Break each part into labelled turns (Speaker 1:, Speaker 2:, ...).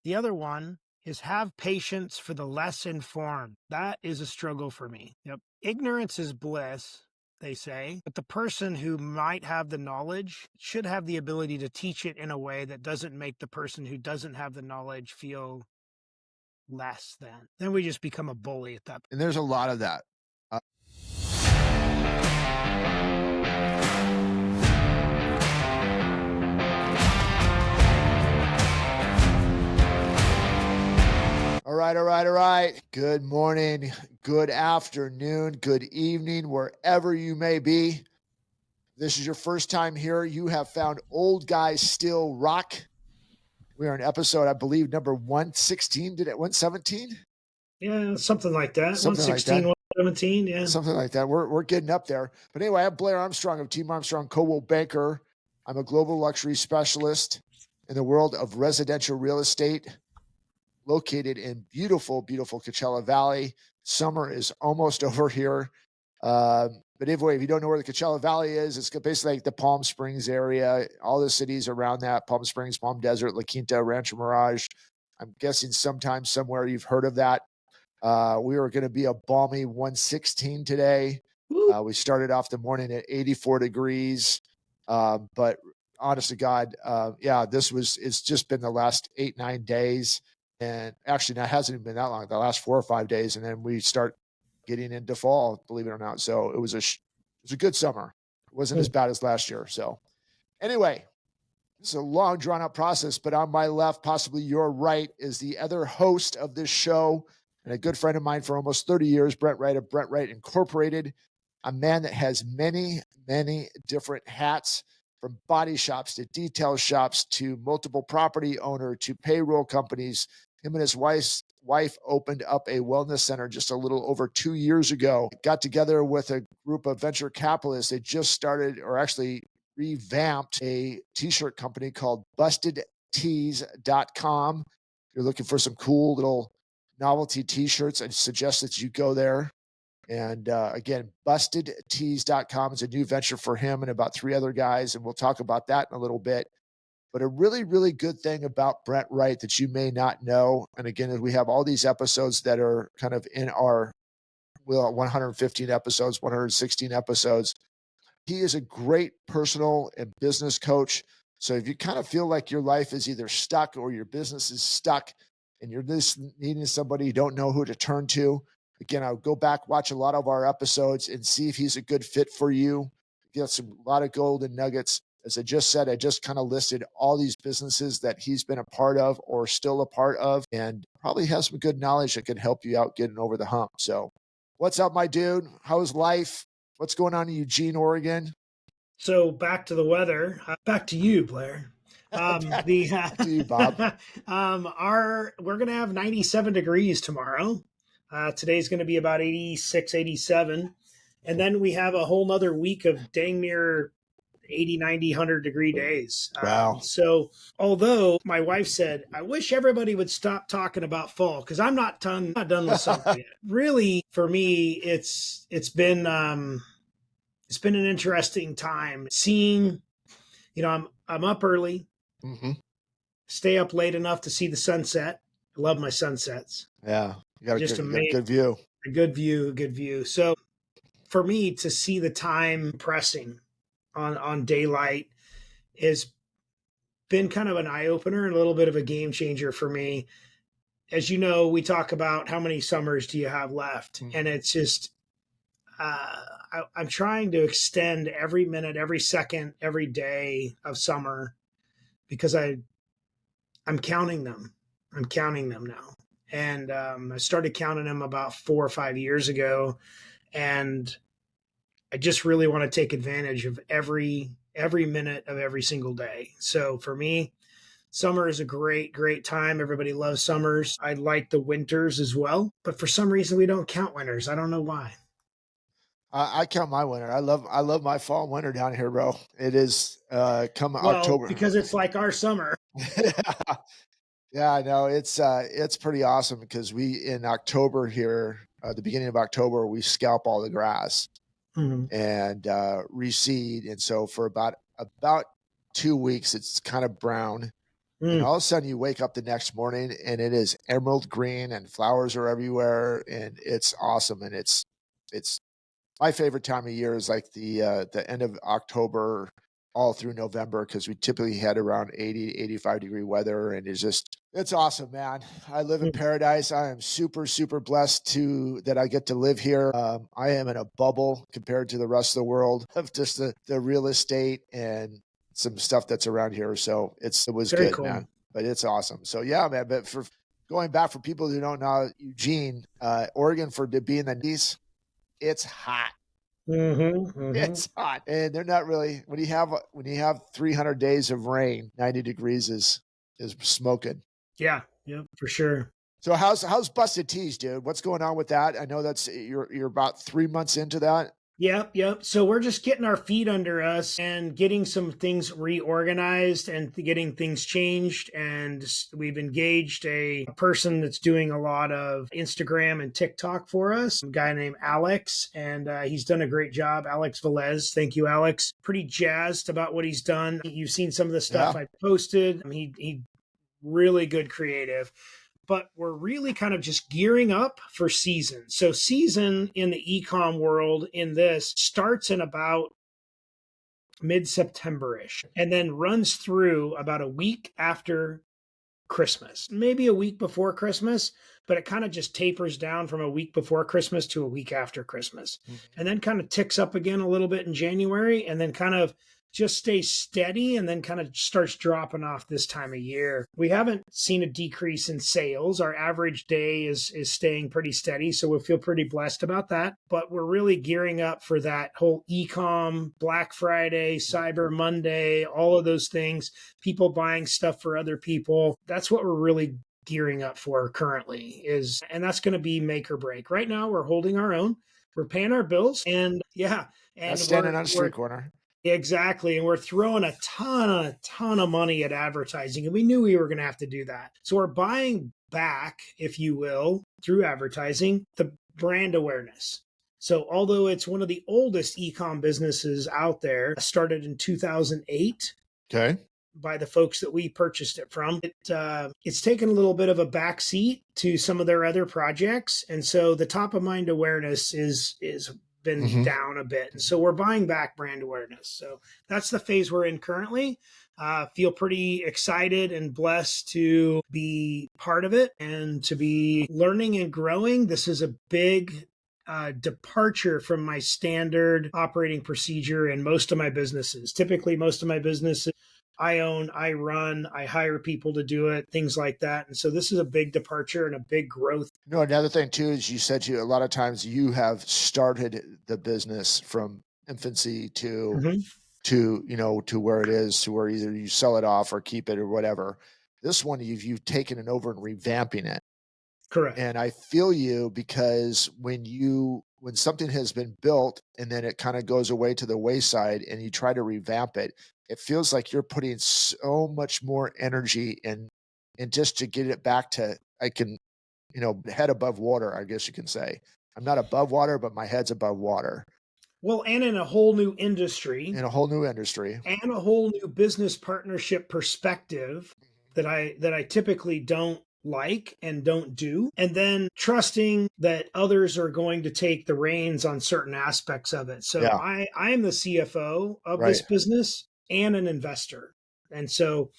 Speaker 1: The other one is have patience for the less informed. That is a struggle for me. Yep. Ignorance is bliss, they say, but the person who might have the knowledge should have the ability to teach it in a way that doesn't make the person who doesn't have the knowledge feel less than. Then we just become a bully at that point.
Speaker 2: And there's a lot of that. All right. Good morning, good afternoon, good evening, wherever you may be. This is your first time here. You have found Old Guys Still Rock. We are in episode, I believe, number 116. Did it 117?
Speaker 1: Yeah, something like that.
Speaker 2: Something
Speaker 1: 116,
Speaker 2: like that.
Speaker 1: 117, yeah.
Speaker 2: Something like that. We're getting up there. But anyway, I'm Blair Armstrong of Team Armstrong Coldwell Banker. I'm a global luxury specialist in the world of residential real estate, located in beautiful, beautiful Coachella Valley. Summer is almost over here. But anyway, if you don't know where the Coachella Valley is, it's basically like the Palm Springs area, all the cities around that, Palm Springs, Palm Desert, La Quinta, Rancho Mirage. I'm guessing sometime, somewhere you've heard of that. We are going to be a balmy 116 today. We started off the morning at 84 degrees. But honest to God, it's just been the last 8-9 days. And actually, that hasn't even been that long, the last 4 or 5 days. And then we start getting into fall, believe it or not. So it was a good summer. It wasn't as bad as last year. So anyway, it's a long drawn out process, but on my left, possibly your right, is the other host of this show and a good friend of mine for almost 30 years, Brent Wright of Brent Wright Incorporated, a man that has many, many different hats, from body shops to detail shops to multiple property owner to payroll companies. Him and his wife opened up a wellness center just a little over 2 years ago. Got together with a group of venture capitalists. They just started, or actually revamped, a t-shirt company called bustedtees.com. If you're looking for some cool little novelty t-shirts, I suggest that you go there. And again, bustedtees.com is a new venture for him and about 3 other guys, and we'll talk about that in a little bit. But a really, really good thing about Brent Wright that you may not know, and again, we have all these episodes that are kind of in our 115 episodes, 116 episodes. He is a great personal and business coach. So if you kind of feel like your life is either stuck or your business is stuck and you're just needing somebody you don't know who to turn to, again, I'll go back, watch a lot of our episodes and see if he's a good fit for you. Get a lot of golden nuggets. As I just said, I just kind of listed all these businesses that he's been a part of or still a part of, and probably has some good knowledge that can help you out getting over the hump. So what's up, my dude? How's life? What's going on in Eugene, Oregon?
Speaker 1: So back to the weather. Back to you, Blair.
Speaker 2: Back to you, Bob.
Speaker 1: We're going to have 97 degrees tomorrow. Today's going to be about 86, 87. And then we have a whole nother week of dang near 80, 90, 100 degree days.
Speaker 2: Wow.
Speaker 1: So although my wife said, I wish everybody would stop talking about fall because I'm not done with something yet. Really, for me, it's been an interesting time seeing, I'm up early, stay up late enough to see the sunset. I love my sunsets.
Speaker 2: Yeah. You got a good view.
Speaker 1: A good view. So for me to see the time pressing on daylight has been kind of an eye-opener and a little bit of a game changer for me. As you know, we talk about how many summers do you have left, and it's just I'm trying to extend every minute, every second, every day of summer because I'm counting them. I'm counting them now. And I started counting them about 4 or 5 years ago. And I just really want to take advantage of every minute of every single day. So for me, summer is a great, great time. Everybody loves summers. I like the winters as well. But for some reason, we don't count winters. I don't know why.
Speaker 2: I count my winter. I love my fall and winter down here, bro. It is October.
Speaker 1: Because it's like our summer.
Speaker 2: Yeah, I know. It's pretty awesome because in October here, the beginning of October, we scalp all the grass and reseed. And so for about 2 weeks, it's kind of brown. And
Speaker 1: Mm.
Speaker 2: all of a sudden you wake up the next morning and it is emerald green and flowers are everywhere and it's awesome. And it's my favorite time of year is like the end of October all through November because we typically had around 80, 85-degree weather, and it's awesome, man. I live in
Speaker 1: Mm.
Speaker 2: paradise. I am super, super blessed to that I get to live here. I am in a bubble compared to the rest of the world of just the real estate and some stuff that's around here. So it was
Speaker 1: Very
Speaker 2: good,
Speaker 1: cool.
Speaker 2: man. But it's awesome. So yeah, man. But for going back for people who don't know Eugene, Oregon for to be in the East, it's hot.
Speaker 1: Mm-hmm, mm-hmm.
Speaker 2: It's hot, and they're not really when you have 300 days of rain, 90 degrees is smoking.
Speaker 1: Yeah, yep, for sure.
Speaker 2: So how's Busted Tees, dude? What's going on with that? I know that's you're about 3 months into that.
Speaker 1: Yep, yep. So we're just getting our feet under us and getting some things reorganized and getting things changed. And we've engaged a person that's doing a lot of Instagram and TikTok for us, a guy named Alex, and he's done a great job. Alex Velez. Thank you, Alex. Pretty jazzed about what he's done. You've seen some of the stuff
Speaker 2: Yeah.
Speaker 1: I posted. I mean, he really good creative, but we're really kind of just gearing up for season. So season in the ecom world in this starts in about mid-September-ish and then runs through about a week after Christmas, maybe a week before Christmas, but it kind of just tapers down from a week before Christmas to a week after Christmas. And then kind of ticks up again a little bit in January and then kind of just stays steady and then kind of starts dropping off this time of year. We haven't seen a decrease in sales. Our average day is staying pretty steady, so we feel pretty blessed about that. But we're really gearing up for that whole ecom, Black Friday, Cyber Monday, all of those things, people buying stuff for other people. That's what we're really gearing up for currently and that's going to be make or break. Right now we're holding our own. We're paying our bills and yeah,
Speaker 2: That's
Speaker 1: and
Speaker 2: standing on a
Speaker 1: we're
Speaker 2: street corner.
Speaker 1: exactly. And we're throwing a ton of money at advertising. And we knew we were going to have to do that. So we're buying back, if you will, through advertising, the brand awareness. So although it's one of the oldest ecom businesses out there, started in 2008
Speaker 2: Okay.
Speaker 1: by the folks that we purchased it from, it's taken a little bit of a backseat to some of their other projects. And so the top of mind awareness is been down a bit. And so we're buying back brand awareness. So that's the phase we're in currently. Feel pretty excited and blessed to be part of it and to be learning and growing. This is a big departure from my standard operating procedure in most of my businesses. Typically, most of my businesses I own, I run, I hire people to do it, things like that. And so this is a big departure and a big growth.
Speaker 2: No, another thing too is you said a lot of times you have started the business from infancy to
Speaker 1: Mm-hmm.
Speaker 2: to where it is, to where either you sell it off or keep it or whatever. This one you've taken it over and revamping it.
Speaker 1: Correct.
Speaker 2: And I feel you because when something has been built and then it kind of goes away to the wayside and you try to revamp it, it feels like you're putting so much more energy in just to get it back to head above water, I guess you can say. I'm not above water, but my head's above water
Speaker 1: Well, and in a whole new industry
Speaker 2: in a whole new industry.
Speaker 1: and a whole new business partnership perspective that I typically don't like and don't do, and then trusting that others are going to take the reins on certain aspects of it. So
Speaker 2: Yeah,
Speaker 1: I am the CFO of
Speaker 2: right.
Speaker 1: this business and an investor, and so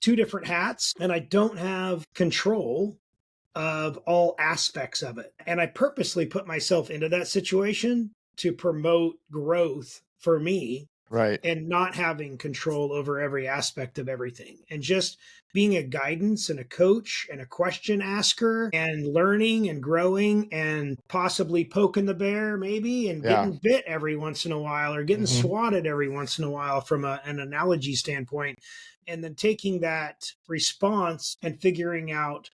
Speaker 1: two different hats, and I don't have control of all aspects of it. And I purposely put myself into that situation to promote growth for me
Speaker 2: Right.
Speaker 1: and not having control over every aspect of everything and just being a guidance and a coach and a question asker and learning and growing and possibly poking the bear maybe and
Speaker 2: Yeah.
Speaker 1: getting bit every once in a while or getting
Speaker 2: Mhm.
Speaker 1: swatted every once in a while from an analogy standpoint, and then taking that response and figuring out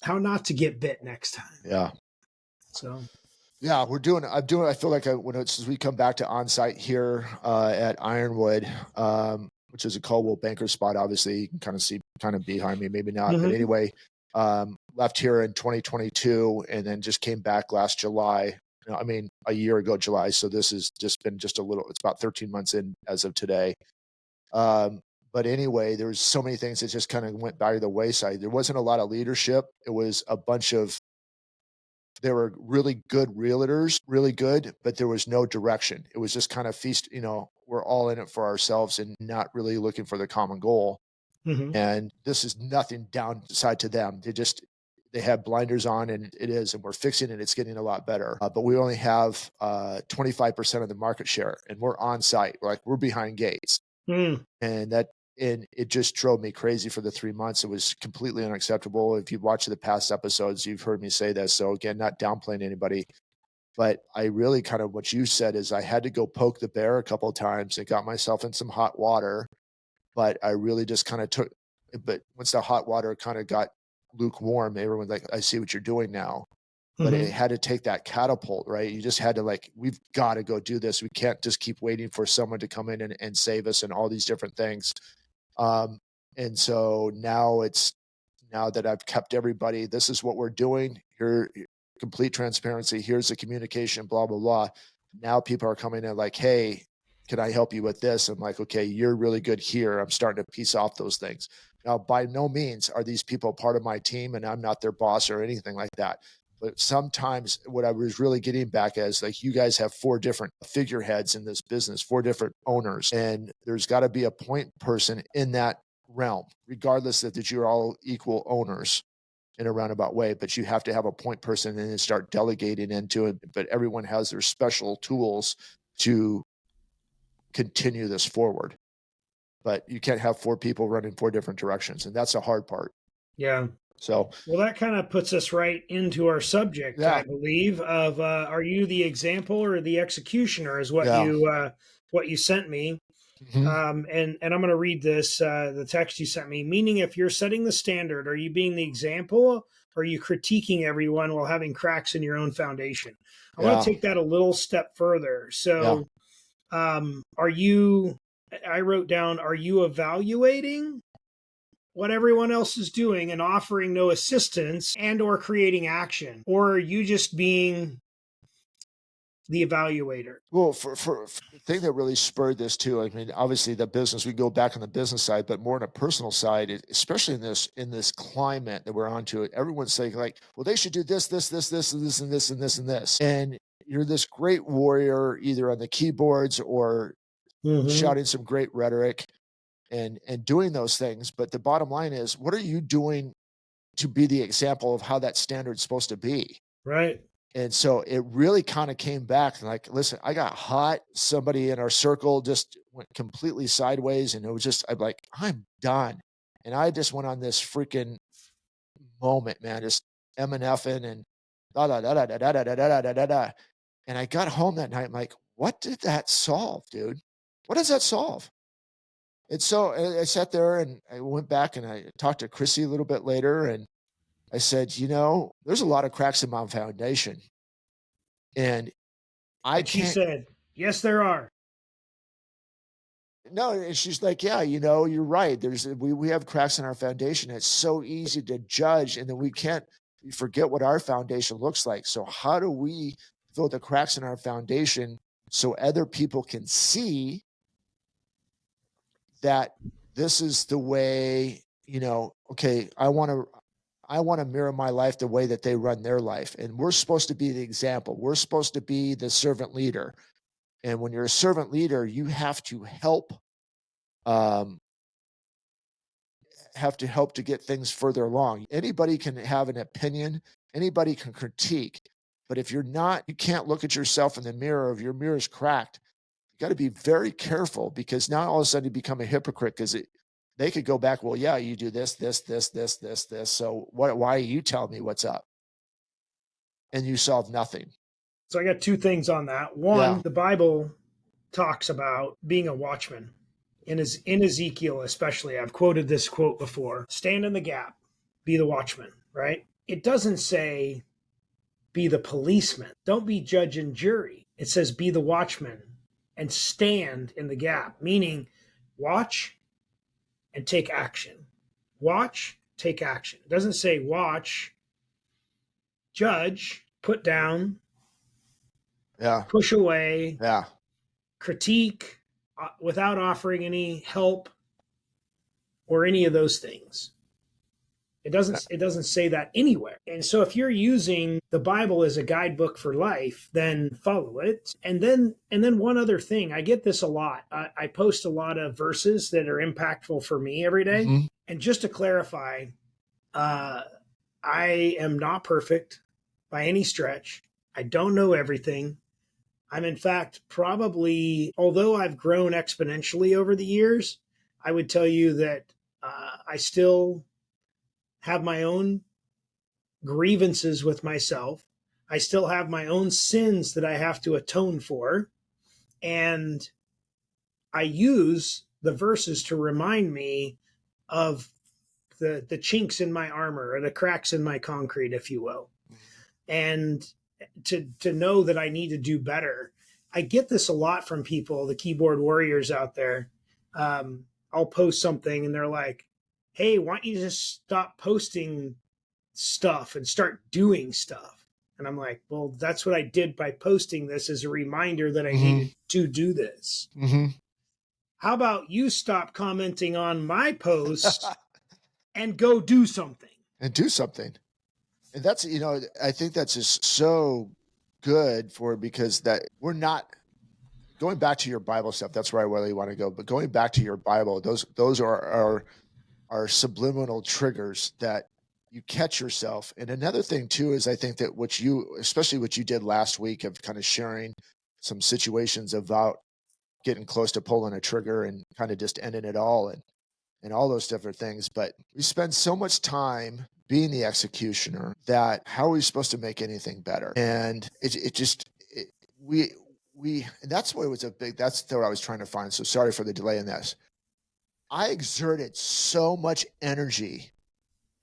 Speaker 1: how not to get bit next time.
Speaker 2: Yeah.
Speaker 1: So
Speaker 2: Yeah, I feel like as we come back to on-site here at Ironwood, which is a Coldwell Banker spot, obviously you can kind of see behind me, maybe not. But
Speaker 1: mhm.
Speaker 2: anyway, left here in 2022 and then just came back last July. I mean, a year ago, July. So this has just been it's about 13 months in as of today. But anyway, there was so many things that just kind of went by the wayside. There wasn't a lot of leadership. It was a bunch of They were really good realtors, really good, but there was no direction. It was just kind of we're all in it for ourselves and not really looking for the common goal.
Speaker 1: Hmm.
Speaker 2: And this is nothing downside to them. They have blinders on, and and we're fixing it. It's getting a lot better. But we only have 25% of the market share, and we're on site. We're behind gates.
Speaker 1: Mm.
Speaker 2: And it just drove me crazy for the 3 months. It was completely unacceptable. If you've watched the past episodes, you've heard me say this. So again, not downplaying anybody, but I really kind of, what you said is, I had to go poke the bear a couple of times and got myself in some hot water. But I really just kind of but once the hot water kind of got lukewarm, everyone's like, I see what you're doing now. But it
Speaker 1: Hmm.
Speaker 2: had to take that catapult, right? You just had to, we've got to go do this. We can't just keep waiting for someone to come in and save us and all these different things. Um, and so now that I've kept everybody, this is what we're doing here, complete transparency. Here's the communication, blah, blah, blah. Now people are coming in like, hey, can I help you with this? I'm like, okay, you're really good here. I'm starting to piece off those things. Now, by no means are these people part of my team, and I'm not their boss or anything like that. But sometimes what I was really getting back as, like, you guys have 4 different figureheads in this business, 4 different owners, and there's got to be a point person in that realm, regardless that you're all equal owners in a roundabout way. But you have to have a point person and then start delegating into it. But everyone has their special tools to continue this forward. But you can't have 4 people running 4 different directions, and that's the hard part.
Speaker 1: Yeah.
Speaker 2: So,
Speaker 1: Well, that kind of puts us right into our subject,
Speaker 2: yeah,
Speaker 1: I believe, of are you the example or the executioner? Is
Speaker 2: yeah.
Speaker 1: what you sent me.
Speaker 2: Mhm.
Speaker 1: And I'm going to read this the text you sent me. Meaning, if you're setting the standard, are you being the example? Or are you critiquing everyone while having cracks in your own foundation? I want to
Speaker 2: Yeah,
Speaker 1: take that a little step further.
Speaker 2: yeah.
Speaker 1: So, are you? I wrote down: are you evaluating what everyone else is doing and offering no assistance and or creating action, or are you just being the evaluator?
Speaker 2: Well, for the thing that really spurred this too, I mean, obviously the business, we go back on the business side, but more on a personal side, especially in this climate that we're onto it, everyone's saying like, well, they should do this, this, this, this, and this, and this, and this, and this. And you're this great warrior, either on the keyboards or
Speaker 1: Mm-hmm.
Speaker 2: shouting some great rhetoric and doing those things. But the bottom line is, what are you doing to be the example of how that standard's supposed to be?
Speaker 1: Right.
Speaker 2: And so it really kind of came back like, listen, I got hot. Somebody in our circle just went completely sideways. And it was just, I'm like, I'm done. And I just went on this freaking moment, man, just MNFing and da da da da da da da da da da da da. And I got home that night. I'm like, what did that solve, dude? What does that solve? And so I sat there and I went back and I talked to Chrissy a little bit later. And I said, there's a lot of cracks in my foundation. And I
Speaker 1: And she
Speaker 2: can't.
Speaker 1: said, yes, there are.
Speaker 2: No, and she's like, "Yeah, you're right. We have cracks in our foundation. It's so easy to judge, and then we forget what our foundation looks like. So how do we fill the cracks in our foundation so other people can see that this is the way, okay, I want to mirror my life the way that they run their life. And we're supposed to be the example. We're supposed to be the servant leader. And when you're a servant leader, you um, have to help to get things further along. Anybody can have an opinion, anybody can critique, but if you can't look at yourself in the mirror, if your mirror is cracked, you got to be very careful, because now all of a sudden you become a hypocrite, because they could go back, well, yeah, you do this, this, this, this, this, this. So why are you telling me what's up? And you solve nothing.
Speaker 1: So I got two things on that.
Speaker 2: Yeah.
Speaker 1: One, the Bible talks about being a watchman. In Ezekiel, especially, I've quoted this quote before: stand in the gap, be the watchman, right? It doesn't say be the policeman, don't be judge and jury. It says be the watchman and stand in the gap, meaning watch and take action. Watch, take action. It doesn't say watch, judge, put down,
Speaker 2: Yeah.
Speaker 1: push away,
Speaker 2: Yeah.
Speaker 1: critique without offering any help. or any of those things. It doesn't say that anywhere. And so if you're using the Bible as a guidebook for life, then follow it. And then one other thing, I get this a lot. I post a lot of verses that are impactful for me every day.
Speaker 2: Mhm.
Speaker 1: And just to clarify, I am not perfect by any stretch. I don't know everything. I'm in fact probably, although I've grown exponentially over the years, I would tell you that I still have my own grievances with myself. I still have my own sins that I have to atone for. And I use the verses to remind me of the chinks in my armor or the cracks in my concrete, if you will. And to know that I need to do better. I get this a lot from people, the keyboard warriors out there. I'll post something and they're like, hey, why don't you just stop posting stuff and start doing stuff? And I'm like, well, that's what I did by posting this as a reminder that I needed to do this. How about you stop commenting on my posts and go do something?
Speaker 2: And do something. And that's, I think that's just so good because that we're not going back to your Bible stuff. That's where I really want to go. But going back to your Bible, those are subliminal triggers that you catch yourself. And another thing too is I think that especially what you did last week of kind of sharing some situations about getting close to pulling a trigger and kind of just ending it all and all those different things. But we spend so much time being the executioner that how are we supposed to make anything better? And and that's what was that's what I was trying to find. So sorry for the delay in this. I exerted so much energy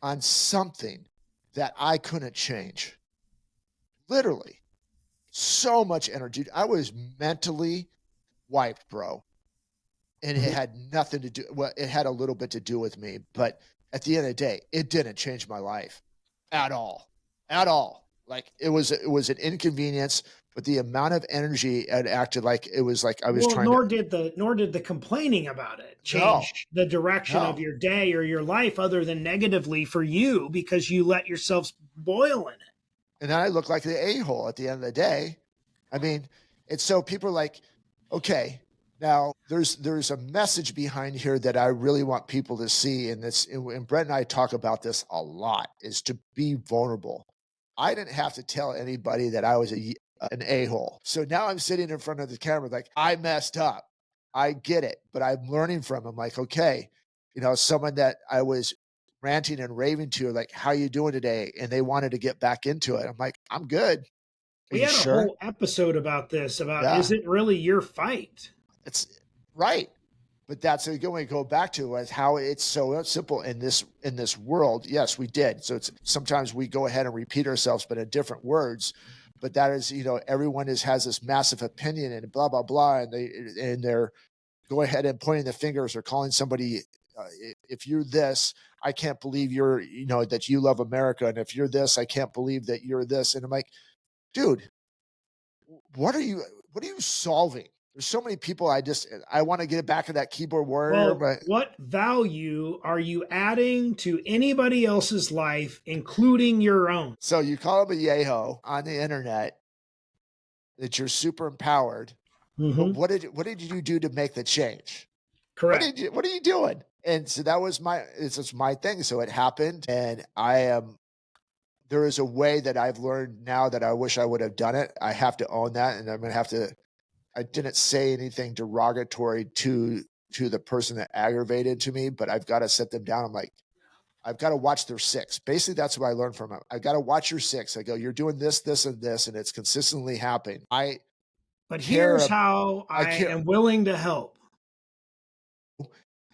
Speaker 2: on something that I couldn't change. Literally, so much energy. I was mentally wiped, bro. And it had nothing to do, well, it had a little bit to do with me, but at the end of the day, it didn't change my life at all. At all. Like it was an inconvenience, but the amount of energy it acted like it was like I was
Speaker 1: nor did the complaining about it change the direction of your day or your life other than negatively for you because you let yourself boil in it.
Speaker 2: And then I look like the a-hole at the end of the day. I mean, it's so people are like, okay, now there's a message behind here that I really want people to see. And Brent and I talk about this a lot, is to be vulnerable. I didn't have to tell anybody that I was an a-hole. So now I'm sitting in front of the camera like, I messed up. I get it, but I'm learning from him. Like, okay, someone that I was ranting and raving to, like, how you doing today? And they wanted to get back into it. I'm like, I'm good.
Speaker 1: We had a whole episode about this, is it really your fight?
Speaker 2: It's right. But that's going to go back to is how it's so simple in this world. Yes, we did. So it's sometimes we go ahead and repeat ourselves, but in different words. But that is, everyone has this massive opinion and blah, blah, blah. And they're go ahead and pointing the fingers or calling somebody, if you're this, I can't believe you're, that you love America. And if you're this, I can't believe that you're this. And I'm like, dude, what are you solving? There's so many people. I want to get back to that keyboard warrior.
Speaker 1: But what value are you adding to anybody else's life, including your own?
Speaker 2: So you call him a yaho on the internet that you're super empowered. But what did you do to make the change?
Speaker 1: Correct.
Speaker 2: What are you doing? And so that was my thing. So it happened, and there is a way that I've learned now that I wish I would have done it. I have to own that, and I'm going to have to. I didn't say anything derogatory to the person that aggravated to me, but I've got to set them down. I'm like, I've got to watch their six. Basically, that's what I learned from him. I got to watch your six. I go, you're doing this, this, and this, and it's consistently happening.
Speaker 1: But here's how I am willing to help.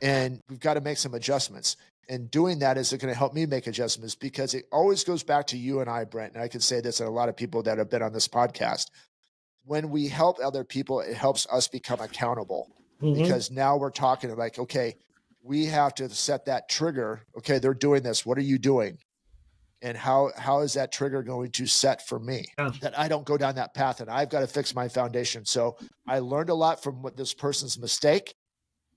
Speaker 2: And we've got to make some adjustments. And doing that is going to help me make adjustments because it always goes back to you and I, Brent. And I can say this to a lot of people that have been on this podcast. When we help other people, it helps us become accountable because now we're talking like, okay, we have to set that trigger. Okay, they're doing this. What are you doing? And how is that trigger going to set for me that I don't go down that path? And I've got to fix my foundation. So I learned a lot from this person's mistake.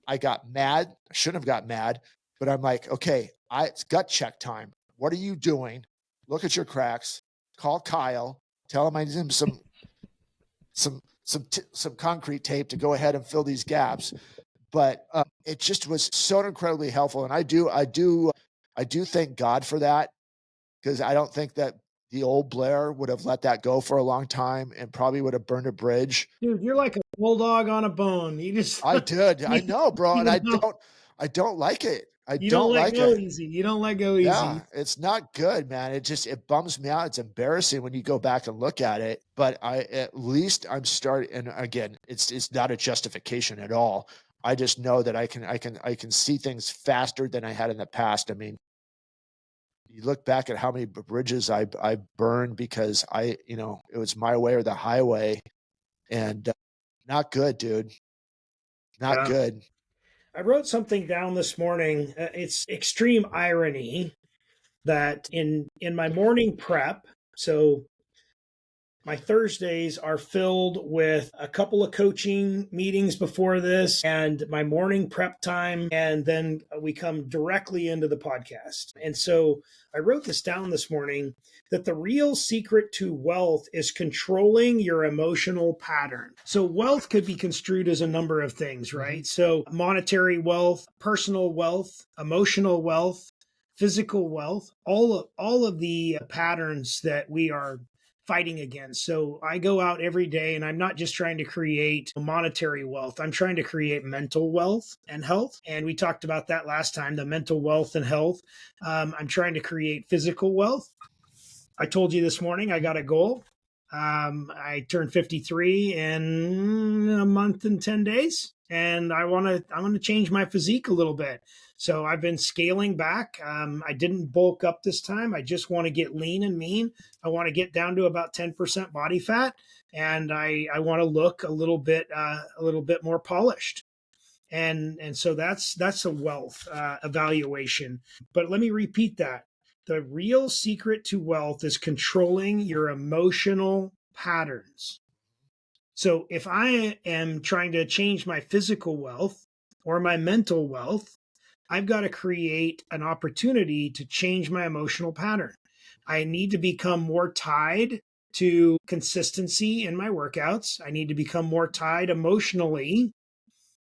Speaker 2: I got mad. I shouldn't have got mad, But I'm like, okay, it's gut check time. What are you doing? Look at your cracks. Call Kyle. Tell him I need him some concrete tape to go ahead and fill these gaps. But it just was so incredibly helpful, and I do thank God for that, because I don't think that the old Blair would have let that go for a long time and probably would have burned a bridge.
Speaker 1: Dude, you're like a bulldog on a bone. You just
Speaker 2: I did. I know, bro, and
Speaker 1: you know,
Speaker 2: I don't like it. I
Speaker 1: you don't
Speaker 2: don't
Speaker 1: let
Speaker 2: like
Speaker 1: go
Speaker 2: it.
Speaker 1: easy. You don't let go easy.
Speaker 2: Yeah, it's not good, man. It bums me out. It's embarrassing when you go back and look at it. But at least I'm starting. And again, it's not a justification at all. I just know that I can see things faster than I had in the past. I mean, you look back at how many bridges I burned because it was my way or the highway, and not good, dude. Not
Speaker 1: Yeah.
Speaker 2: good.
Speaker 1: I wrote something down this morning. It's extreme irony that in my morning prep, so my Thursdays are filled with a couple of coaching meetings before this and my morning prep time. And then we come directly into the podcast. And so I wrote this down this morning that the real secret to wealth is controlling your emotional pattern. So wealth could be construed as a number of things, right? So monetary wealth, personal wealth, emotional wealth, physical wealth, all of the patterns that we are fighting against. So I go out every day and I'm not just trying to create monetary wealth. I'm trying to create mental wealth and health. And we talked about that last time, the mental wealth and health. I'm trying to create physical wealth. I told you this morning I got a goal. I turned 53 in a month and 10 days, and I want to change my physique a little bit. So I've been scaling back. I didn't bulk up this time. I just want to get lean and mean. I want to get down to about 10% body fat, and I want to look a little bit more polished. And so that's a wealth evaluation. But let me repeat that. The real secret to wealth is controlling your emotional patterns. So if I am trying to change my physical wealth or my mental wealth, I've got to create an opportunity to change my emotional pattern. I need to become more tied to consistency in my workouts. I need to become more tied emotionally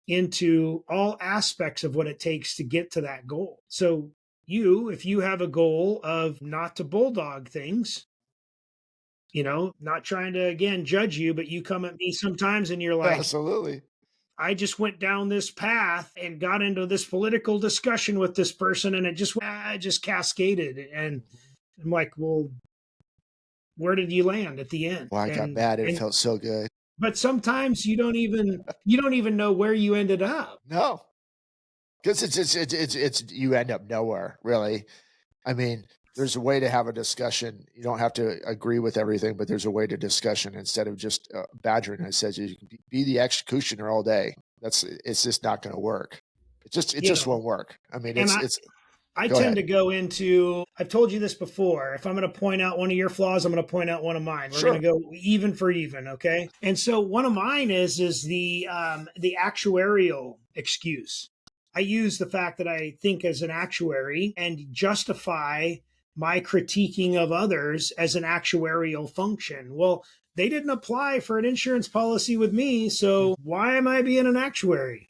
Speaker 1: into all aspects of what it takes to get to that goal. So if you have a goal of not to bulldog things, not trying to again judge you, but you come at me sometimes and you're like,
Speaker 2: Absolutely.
Speaker 1: I just went down this path and got into this political discussion with this person and it just cascaded. And I'm like, well, where did you land at the end?
Speaker 2: Well, I got mad. It felt so good.
Speaker 1: But sometimes you don't even know where you ended up.
Speaker 2: No, because it's you end up nowhere, really. I mean, there's a way to have a discussion. You don't have to agree with everything, but there's a way to discussion instead of just badgering. I said you can be the executioner all day. It's just not going to work. It just won't work. I mean,
Speaker 1: I
Speaker 2: go
Speaker 1: tend
Speaker 2: ahead.
Speaker 1: to go into, I've told you this before. If I'm going to point out one of your flaws, I'm going to point out one of mine. We're
Speaker 2: Sure.
Speaker 1: going to go even for even. Okay. And so one of mine is the actuarial excuse. I use the fact that I think as an actuary and justify my critiquing of others as an actuarial function. Well, they didn't apply for an insurance policy with me. So why am I being an actuary?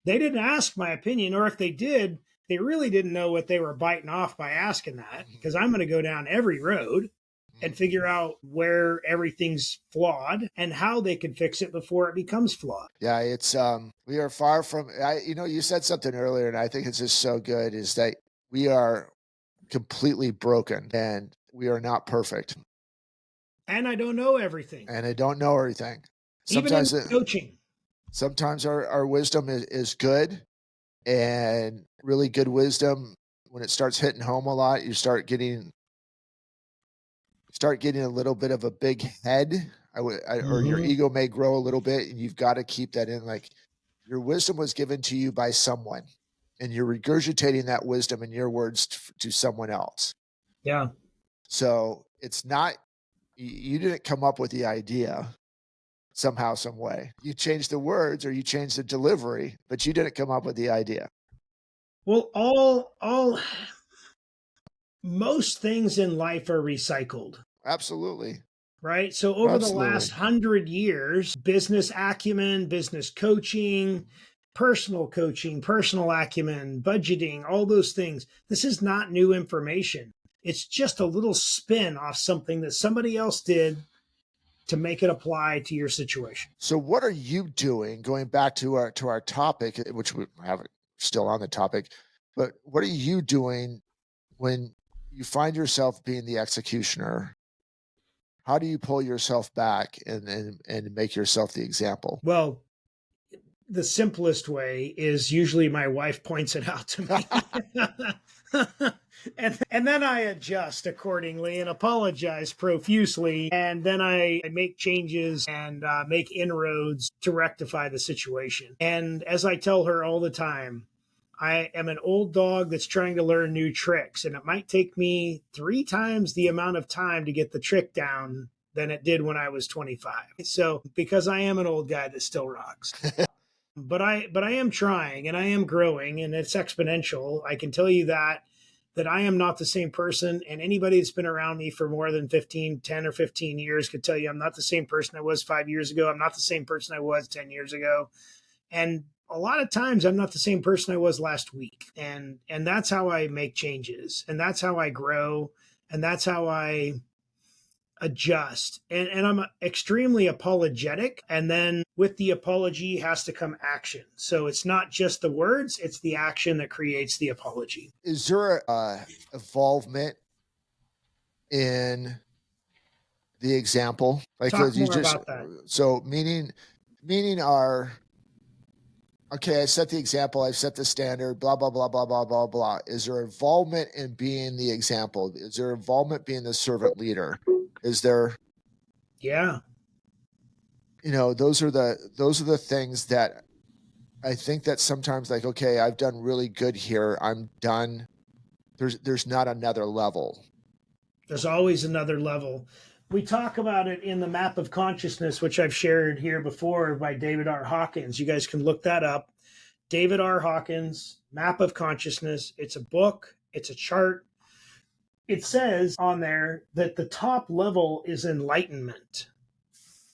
Speaker 1: They didn't ask my opinion, or if they did, they really didn't know what they were biting off by asking that, because I'm going to go down every road and figure out where everything's flawed and how they can fix it before it becomes flawed.
Speaker 2: Yeah, it's we are far from you said something earlier and I think it's just so good, is that we are completely broken and we are not perfect.
Speaker 1: And I don't know everything.
Speaker 2: And I don't know everything.
Speaker 1: Sometimes even in coaching.
Speaker 2: Sometimes our wisdom is good, and really good wisdom, when it starts hitting home a lot, you start getting a little bit of a big head. Or your ego may grow a little bit, and you've got to keep that in. Like, your wisdom was given to you by someone, and you're regurgitating that wisdom in your words to someone else.
Speaker 1: Yeah.
Speaker 2: So it's not, you didn't come up with the idea somehow, some way. You changed the words or you changed the delivery, but you didn't come up with the idea.
Speaker 1: Well, all most things in life are recycled,
Speaker 2: Absolutely.
Speaker 1: right? So over the last
Speaker 2: Absolutely.
Speaker 1: 100 years, business acumen, business coaching, personal acumen, budgeting, all those things. This is not new information. It's just a little spin off something that somebody else did to make it apply to your situation.
Speaker 2: So what are you doing, going back to our topic, which we have still on the topic, but what are you doing when you find yourself being the executioner? How do you pull yourself back and make yourself the example?
Speaker 1: Well, the simplest way is usually my wife points it out to me. And then I adjust accordingly and apologize profusely. And then I make changes and make inroads to rectify the situation. And as I tell her all the time, I am an old dog that's trying to learn new tricks. And it might take me 3 times the amount of time to get the trick down than it did when I was 25. So, because I am an old guy that still rocks. But I am trying and I am growing and it's exponential. I can tell you that I am not the same person, and anybody that's been around me for more than 10 or 15 years could tell you I'm not the same person I was 5 years ago. I'm not the same person I was 10 years ago. And a lot of times I'm not the same person I was last week. And that's how I make changes, and that's how I grow, and that's how I adjust. And I'm extremely apologetic. And then with the apology has to come action. So it's not just the words, it's the action that creates the apology.
Speaker 2: Is there involvement in the example? Like
Speaker 1: Talk
Speaker 2: you
Speaker 1: more
Speaker 2: just
Speaker 1: about that.
Speaker 2: so meaning our okay, I set the example, I've set the standard, blah, blah, blah, blah, blah, blah, blah. Is there involvement in being the example? Is there involvement being the servant leader? Is there,
Speaker 1: Yeah.
Speaker 2: those are the things that I think that sometimes like, okay, I've done really good here. I'm done. There's not another level.
Speaker 1: There's always another level. We talk about it in the Map of Consciousness, which I've shared here before by David R. Hawkins. You guys can look that up. David R. Hawkins, Map of Consciousness. It's a book, it's a chart. It says on there that the top level is enlightenment.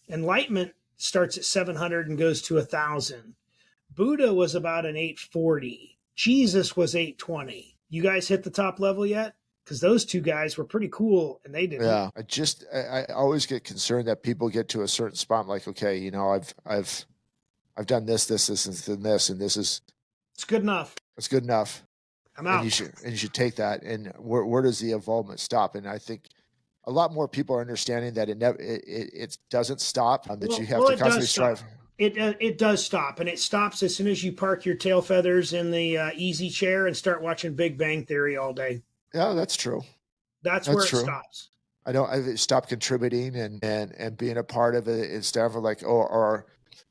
Speaker 1: Enlightenment starts at 700 and goes to 1,000. Buddha was about an 840. Jesus was 820. You guys hit the top level yet? Because those two guys were pretty cool and they didn't.
Speaker 2: Yeah. I always get concerned that people get to a certain spot. I'm like, okay, I've done this, and this is
Speaker 1: It's good enough.
Speaker 2: it's good enough.
Speaker 1: I'm
Speaker 2: And
Speaker 1: out.
Speaker 2: you should take that. And where does the involvement stop? And I think a lot more people are understanding that it doesn't stop. That you have to
Speaker 1: It
Speaker 2: constantly
Speaker 1: does
Speaker 2: strive.
Speaker 1: stop. It does stop, and it stops as soon as you park your tail feathers in the easy chair and start watching Big Bang Theory all day.
Speaker 2: Yeah, that's true.
Speaker 1: That's
Speaker 2: That's
Speaker 1: where it
Speaker 2: true.
Speaker 1: stops.
Speaker 2: I've stopped contributing and being a part of it instead of like, or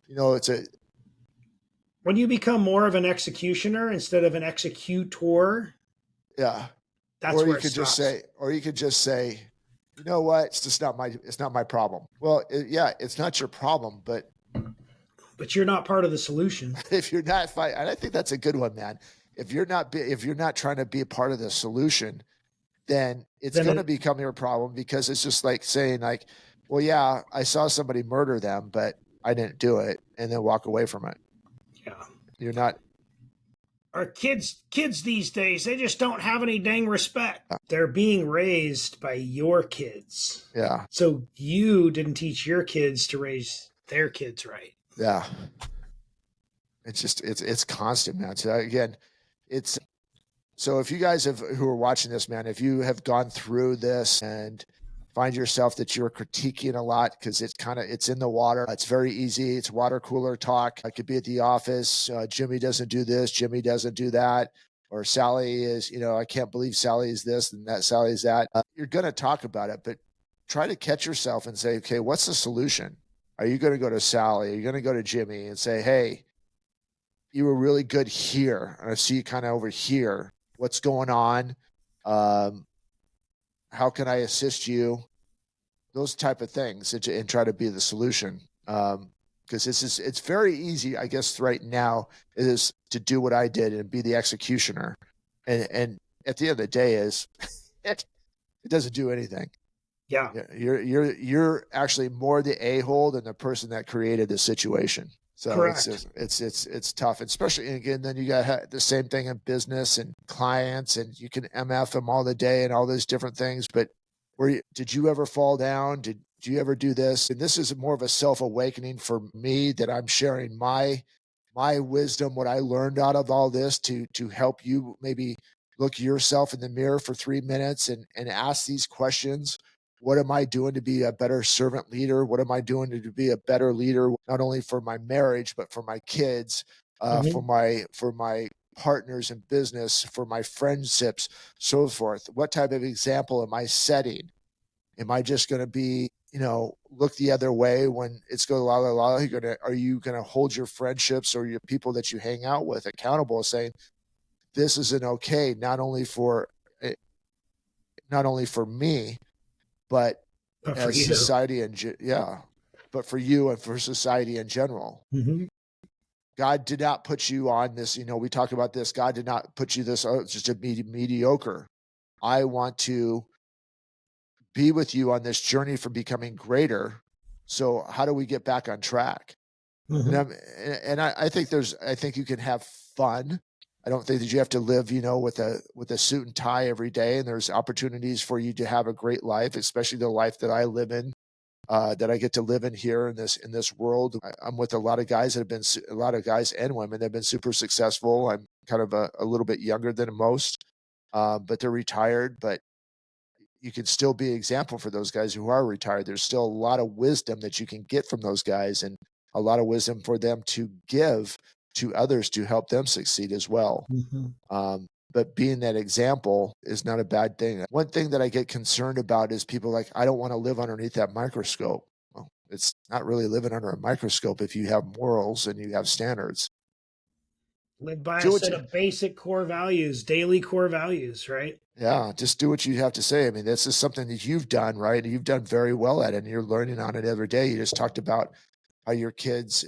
Speaker 2: it's a,
Speaker 1: When you become more of an executioner instead of an executor,
Speaker 2: yeah.
Speaker 1: that's
Speaker 2: Or
Speaker 1: where
Speaker 2: you
Speaker 1: it
Speaker 2: could just
Speaker 1: stops.
Speaker 2: say, you know what? It's not my problem. Well, yeah, it's not your problem, but
Speaker 1: But you're not part of the solution.
Speaker 2: if you're not fighting, and I think that's a good one, man. If you're not trying to be a part of the solution, then it's
Speaker 1: Then
Speaker 2: going to
Speaker 1: it,
Speaker 2: become your problem, because it's just like saying like, well, yeah, I saw somebody murder them, but I didn't do it, and then walk away from it.
Speaker 1: yeah.
Speaker 2: You're not.
Speaker 1: Our kids these days, they just don't have any dang respect. They're being raised by your kids.
Speaker 2: Yeah.
Speaker 1: So you didn't teach your kids to raise their kids right.
Speaker 2: Yeah. It's just it's constant, man. So again, it's so if you guys who are watching this, man, if you have gone through this and find yourself that you're critiquing a lot because it's in the water. It's very easy. It's water cooler talk. I could be at the office. Jimmy doesn't do this. Jimmy doesn't do that. Or Sally is, I can't believe Sally is this and that Sally is that. You're going to talk about it, but try to catch yourself and say, okay, what's the solution? Are you going to go to Sally? Are you going to go to Jimmy and say, hey, you were really good here, and I see you kind of over here. What's going on? How can I assist you? Those type of things, and try to be the solution. because it's very easy, I guess, right now is to do what I did and be the executioner. And at the end of the day is it doesn't do anything.
Speaker 1: Yeah.
Speaker 2: You're actually more the a-hole than the person that created the situation. So it's
Speaker 1: Correct.
Speaker 2: just it's tough, especially again. Then you got the same thing in business and clients, and you can MF them all the day and all those different things. But did you ever fall down? Did you ever do this? And this is more of a self-awakening for me that I'm sharing my wisdom, what I learned out of all this to help you maybe look yourself in the mirror for 3 minutes and ask these questions. What am I doing to be a better servant leader? What am I doing to be a better leader, not only for my marriage, but for my kids,
Speaker 1: Mhm.
Speaker 2: for my partners in business, for my friendships, so forth? What type of example am I setting? Am I just going to be, look the other way when it's go la la la? Are you gonna hold your friendships or your people that you hang out with accountable, saying this isn't okay, eh, not only for me, but
Speaker 1: But for
Speaker 2: as
Speaker 1: you.
Speaker 2: society but for you and for society in general.
Speaker 1: Mhm.
Speaker 2: God did not put you on this. We talk about this. God did not put you this. Oh, it's just a mediocre. I want to be with you on this journey for becoming greater. So how do we get back on track? And
Speaker 1: Mhm.
Speaker 2: I'm, and I think I think you can have fun. I don't think that you have to live, with a suit and tie every day. And there's opportunities for you to have a great life, especially the life that I live in, that I get to live in here in this world. I'm with a lot of guys that have been a lot of guys and women that have been super successful. I'm kind of a little bit younger than most, but they're retired. But you can still be an example for those guys who are retired. There's still a lot of wisdom that you can get from those guys and a lot of wisdom for them to give to others to help them succeed as well.
Speaker 1: Mhm.
Speaker 2: But being that example is not a bad thing. One thing that I get concerned about is people like, I don't want to live underneath that microscope. Well, it's not really living under a microscope if you have morals and you have standards.
Speaker 1: Live by a
Speaker 2: Do what
Speaker 1: set
Speaker 2: you,
Speaker 1: of basic core values, daily core values, right?
Speaker 2: Yeah, just do what you have to say. I mean, this is something that you've done, right? You've done very well at it, and you're learning on it every day. You just talked about how your kids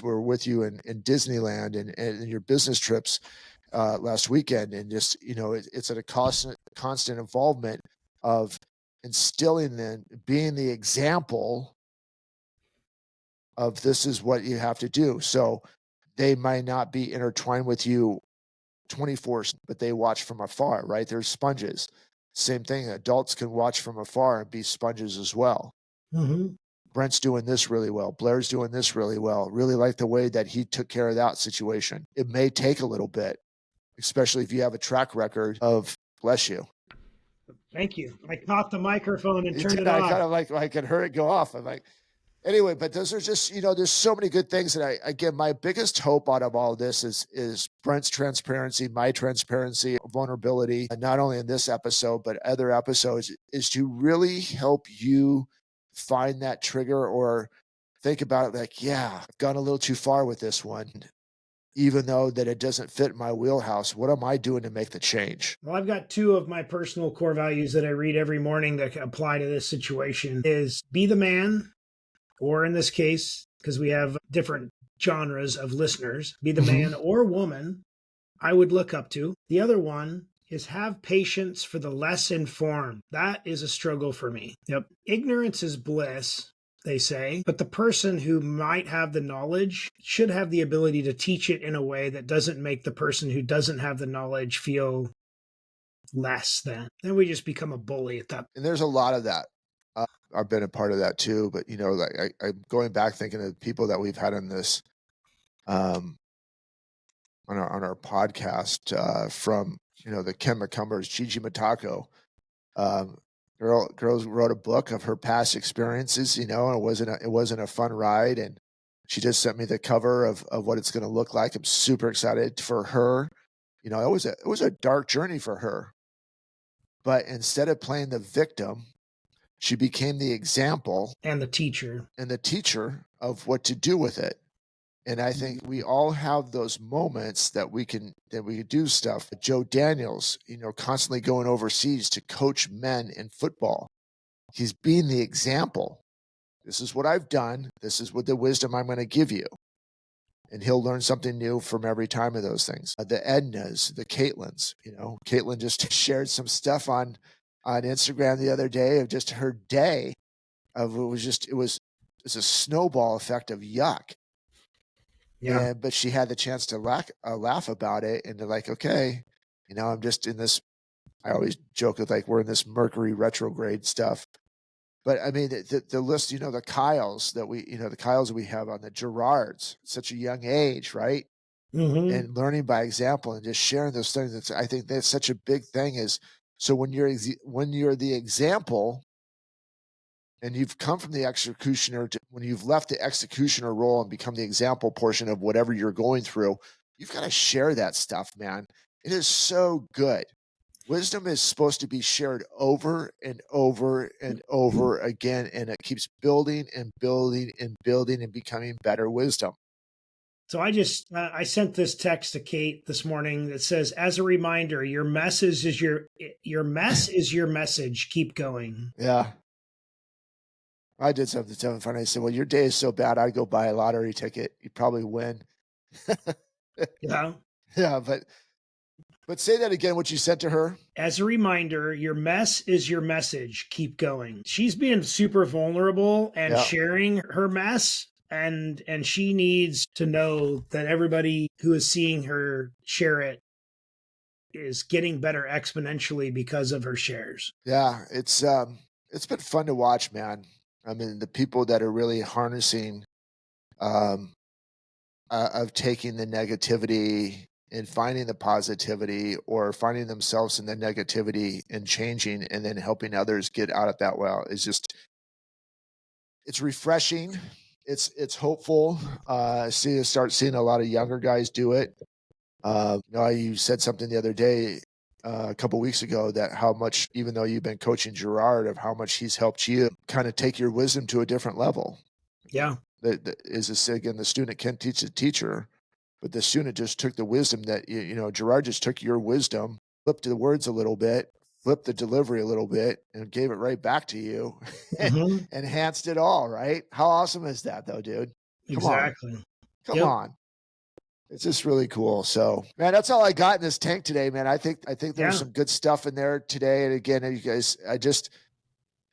Speaker 2: were with you in Disneyland and your business trips last weekend, and just it's at a constant involvement of instilling them, being the example of this is what you have to do. So they might not be intertwined with you 24, but they watch from afar, right? They're sponges. Same thing. Adults can watch from afar and be sponges as well.
Speaker 1: Mhm.
Speaker 2: Brent's doing this really well. Blair's doing this really well. Really like the way that he took care of that situation. It may take a little bit, especially if you have a track record of, bless you.
Speaker 1: Thank you. I caught the microphone and
Speaker 2: It
Speaker 1: turned
Speaker 2: did.
Speaker 1: it
Speaker 2: I kind
Speaker 1: off.
Speaker 2: of like, I could hear it go off. I'm like, anyway, but those are just, there's so many good things that again, my biggest hope out of all of this is Brent's transparency, my transparency, vulnerability, and not only in this episode, but other episodes, is to really help you find that trigger or think about it like, yeah, I've gone a little too far with this one. Even though that it doesn't fit my wheelhouse, what am I doing to make the change?
Speaker 1: Well, I've got two of my personal core values that I read every morning that apply to this situation is be the man, or in this case, because we have different genres of listeners, be the
Speaker 2: Mhm.
Speaker 1: man or woman I would look up to. The other one is have patience for the less informed. That is a struggle for me. Yep. Ignorance is bliss, they say, but the person who might have the knowledge should have the ability to teach it in a way that doesn't make the person who doesn't have the knowledge feel less than. Then we just become a bully at that.
Speaker 2: And there's a lot of that. I've been a part of that too, but like I'm going back thinking of people that we've had on this, um, on our podcast, from the Ken McCumbers, Gigi Matako. Um, girls wrote a book of her past experiences, and it wasn't a fun ride, and she just sent me the cover of what it's going to look like. I'm super excited for her. It was a dark journey for her, but instead of playing the victim, she became the example
Speaker 1: And the teacher.
Speaker 2: and the teacher of what to do with it. And I think we all have those moments that we can do stuff. Joe Daniels, constantly going overseas to coach men in football. He's being the example. This is what I've done. This is what the wisdom I'm going to give you. And he'll learn something new from every time of those things. The Ednas, the Caitlins, Caitlin just shared some stuff on Instagram the other day of just her day of it's a snowball effect of yuck.
Speaker 1: Yeah.
Speaker 2: But she had the chance to laugh about it, and they're like, okay, I'm just in this. I always joke with like we're in this Mercury retrograde stuff. But I mean, the list, the Kyles that we have on the Gerards, such a young age, right?
Speaker 1: Mm-hmm.
Speaker 2: And learning by example and just sharing those things. I think that's such a big thing is, so when you're the example and you've come from the executioner when you've left the executioner role and become the example portion of whatever you're going through, you've got to share that stuff, man. It is so good. Wisdom is supposed to be shared over and over and over again, and it keeps building and building and building and becoming better wisdom.
Speaker 1: So I sent this text to Kate this morning that says, as a reminder, your mess is your message. Keep going.
Speaker 2: Yeah. I did something funny. I said, well, your day is so bad, I'd go buy a lottery ticket. You'd probably win.
Speaker 1: Yeah.
Speaker 2: Yeah, but say that again, what you said to her.
Speaker 1: As a reminder, your mess is your message. Keep going. She's being super vulnerable and sharing her mess. And she needs to know that everybody who is seeing her share it is getting better exponentially because of her shares.
Speaker 2: Yeah, it's been fun to watch, man. I mean, the people that are really harnessing of taking the negativity and finding the positivity, or finding themselves in the negativity and changing and then helping others get out of that well, is just, it's refreshing. It's hopeful. Start seeing a lot of younger guys do it. You said something the other day, a couple weeks ago, that how much, even though you've been coaching Gerard, of how much he's helped you kind of take your wisdom to a different level.
Speaker 1: Yeah.
Speaker 2: Again, the student can't teach the teacher, but the student just took the wisdom that, Gerard just took your wisdom, flipped the words a little bit, flipped the delivery a little bit, and gave it right back to you, and enhanced it all, right? How awesome is that, though, dude?
Speaker 1: Exactly.
Speaker 2: Come on. It's just really cool. So, man, that's all I got in this tank today, man. I think there's some good stuff in there today. And again, you guys,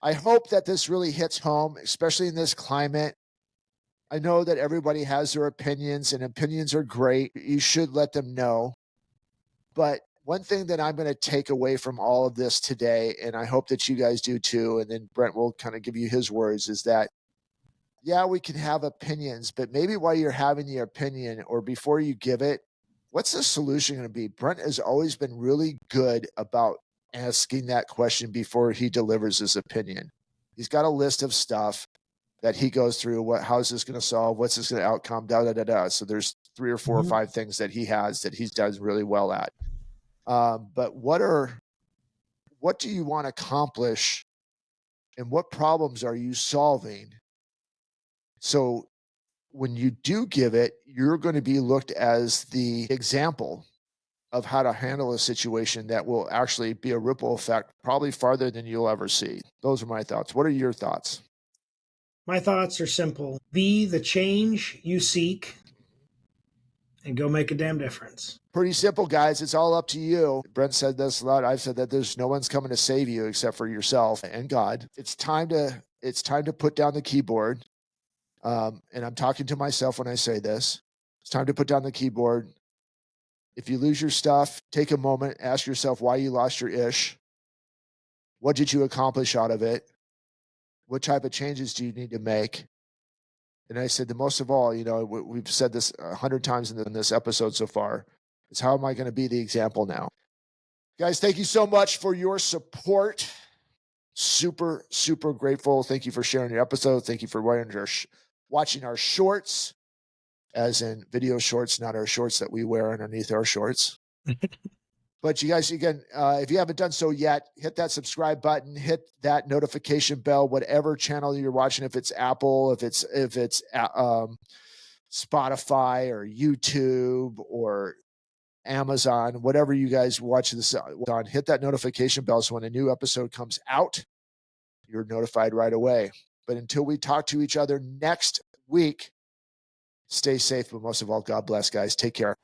Speaker 2: I hope that this really hits home, especially in this climate. I know that everybody has their opinions, and opinions are great. You should let them know. But one thing that I'm going to take away from all of this today, and I hope that you guys do too, and then Brent will kind of give you his words, is that, yeah, we can have opinions, but maybe while you're having the opinion, or before you give it, what's the solution going to be? Brent has always been really good about asking that question before he delivers his opinion. He's got a list of stuff that he goes through. How's this going to solve? What's this going to outcome? So there's 3 or 4 or 5 things that he has that he's done really well at. But what do you want to accomplish, and what problems are you solving? So when you do give it, you're going to be looked as the example of how to handle a situation that will actually be a ripple effect, probably farther than you'll ever see. Those are my thoughts. What are your thoughts?
Speaker 1: My thoughts are simple. Be the change you seek and go make a damn difference.
Speaker 2: Pretty simple, guys. It's all up to you. Brent said this a lot. I've said that there's no one's coming to save you except for yourself and God. It's time to put down the keyboard. And I'm talking to myself when I say this. It's time to put down the keyboard. If you lose your stuff, take a moment, ask yourself why you lost your ish. What did you accomplish out of it? What type of changes do you need to make? And I said, the most of all, we've said this 100 times in this episode so far, is how am I going to be the example now? Guys, thank you so much for your support. Super, super grateful. Thank you for sharing your episode. Thank you for watching our shorts, as in video shorts, not our shorts that we wear underneath our shorts. But you guys, again, if you haven't done so yet, hit that subscribe button, hit that notification bell, whatever channel you're watching. If it's Apple, if it's Spotify or YouTube or Amazon, whatever you guys watch this on, hit that notification bell so when a new episode comes out, you're notified right away. But until we talk to each other next week, stay safe. But most of all, God bless, guys. Take care.